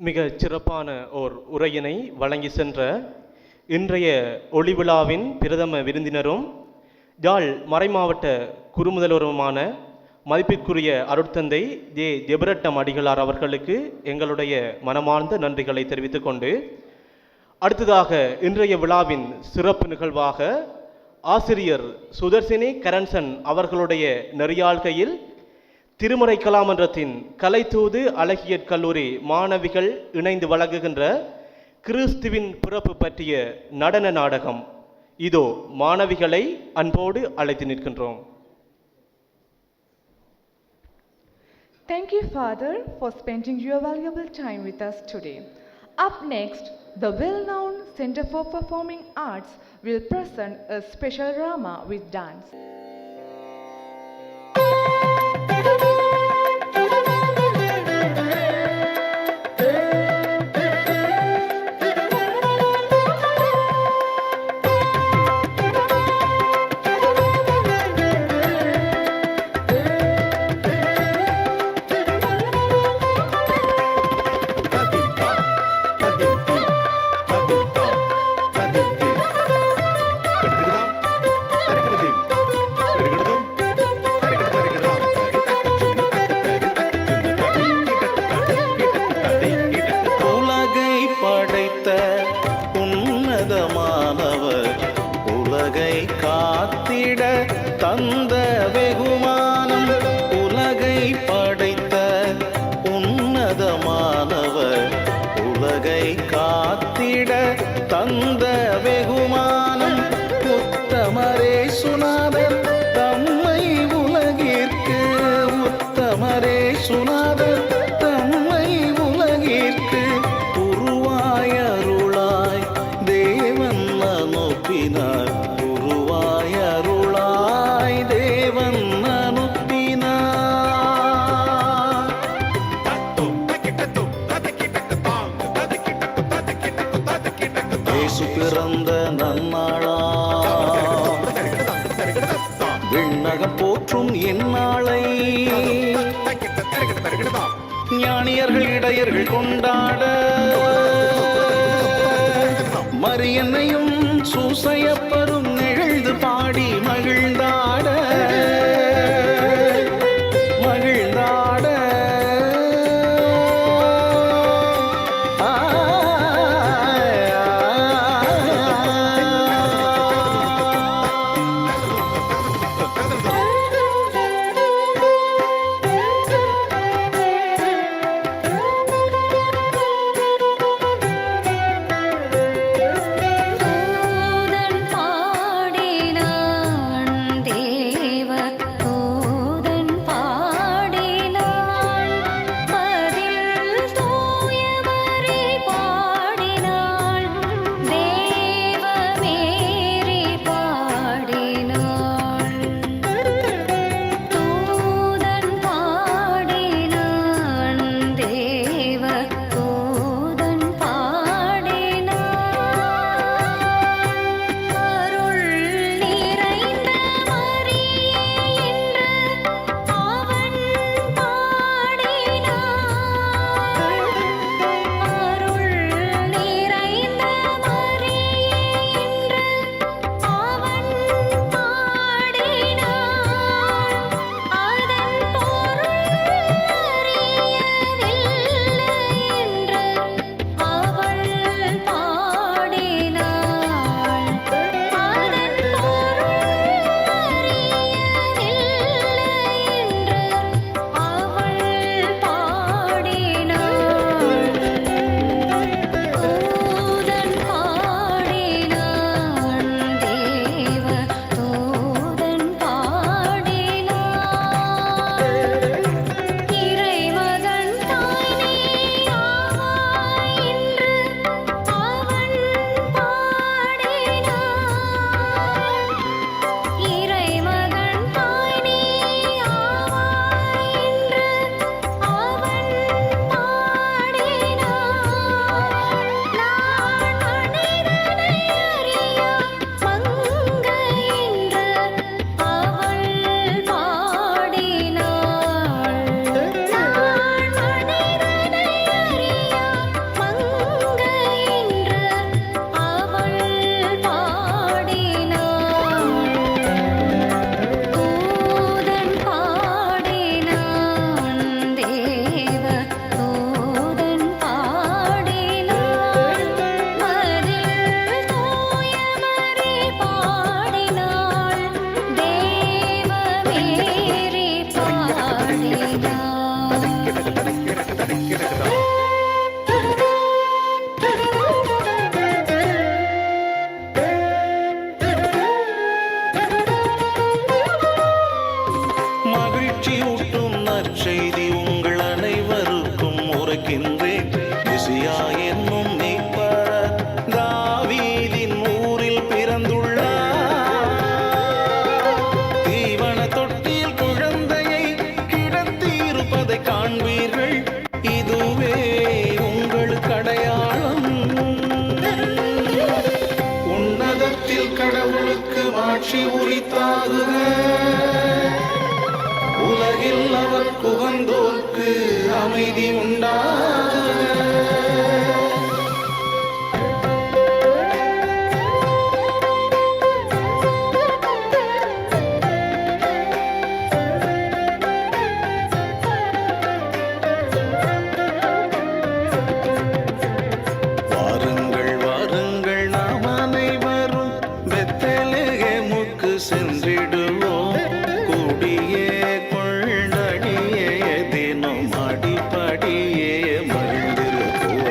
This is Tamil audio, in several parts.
மிக சிறப்பான ஓர் உரையினை வழங்கி சென்ற இன்றைய ஒளிவிழாவின் பிரதம விருந்தினரும் யாழ் மறைமாவட்ட குறுமுதல்வருமான மதிப்பிற்குரிய அருட்தந்தை ஜெபரட்னம் அடிகளார் அவர்களுக்கு எங்களுடைய மனமார்ந்த நன்றிகளை தெரிவித்துக் கொண்டு அடுத்ததாக இன்றைய விழாவின் சிறப்பு நிகழ்வாக ஆசிரியர் சுதர்சினி கரன்சன் அவர்களுடைய நெறியாள்கையில் திருமறை கலாமன்றத்தின் கலைத்தூது அழகியற் கல்லூரி மாணவிகள் இணைந்து வழங்குகின்ற கிறிஸ்துவின் பிறப்பு பற்றிய நடன நாடகம் இதோ மாணவிகளை அன்போடு அழைத்து நிற்கின்றோம். Thank you, Father, for spending your valuable time with us today. Up next, the well-known Center for Performing Arts will present a special drama with dance. தந்த வெகுமானம் உலகை படைத்த உன்னதமானவர் உலகை காத்திட தந்த வெகுமானம் உத்தமரே சுனாதர் தம்மை உலகிற்கு உத்தமரே சுனாதர் தம்மை உலகிற்கு உருவாய் அருளாய் தேவன் அனுப்பினார் பிறந்த நன்னாளா விண்ணகம் போற்றும் எந்நாளை ஞானியர்கள் இடையர்கள் கொண்டாட மரியன்னையும் சூசையப்பரும் நிகழ்ந்து பாடி மகிழ்ந்தாட பாடினான் மெசியா என்னும் மீட்பர் தாவீதின் ஊரில் பிறந்துள்ளார். தீவன தொட்டியில் குழந்தையை கிடத்தி இருப்பதை காண்பீர்கள். இதுவே உங்களுக்கு அடையாளம். உன்னதத்தில் கடவுளுக்கு மாட்சி உரித்தாகுக. உலகில் அவர் புகழ்ந்தோர்க்கு அமைதி உண்டாகுக. வாருங்கள் வாருங்கள் நாம் அனைவரும் பெத்லகேமுக்கு சென்றிடுவோம். கூடியே கொண்டடியே தினம் அடிப்படியே மகிழ்ந்திருப்போம்.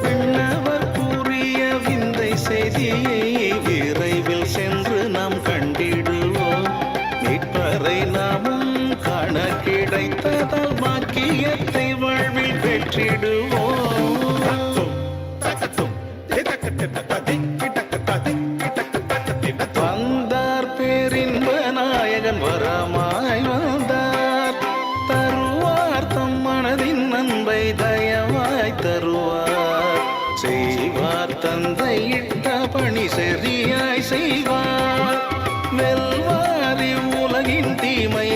விண்ணவர் கூறிய விந்தை செய்தியை விரைவில் சென்று நாம் கண்டிடுவோம். மீட்பரை நாமும் காண கிடைத்ததால் பாக்கியத்தை வாழ்வில் பெற்றிடுவோம். வந்தார் பேரின்ப நாயகன் வரமாய் வந்தார். தருவார் தம் மனதின் அன்பை தயவாய் தருவார். செய்வார் தந்தை இட்ட பணி சரியாய் செய்வார். வெல்வாரி உலகின் தீமை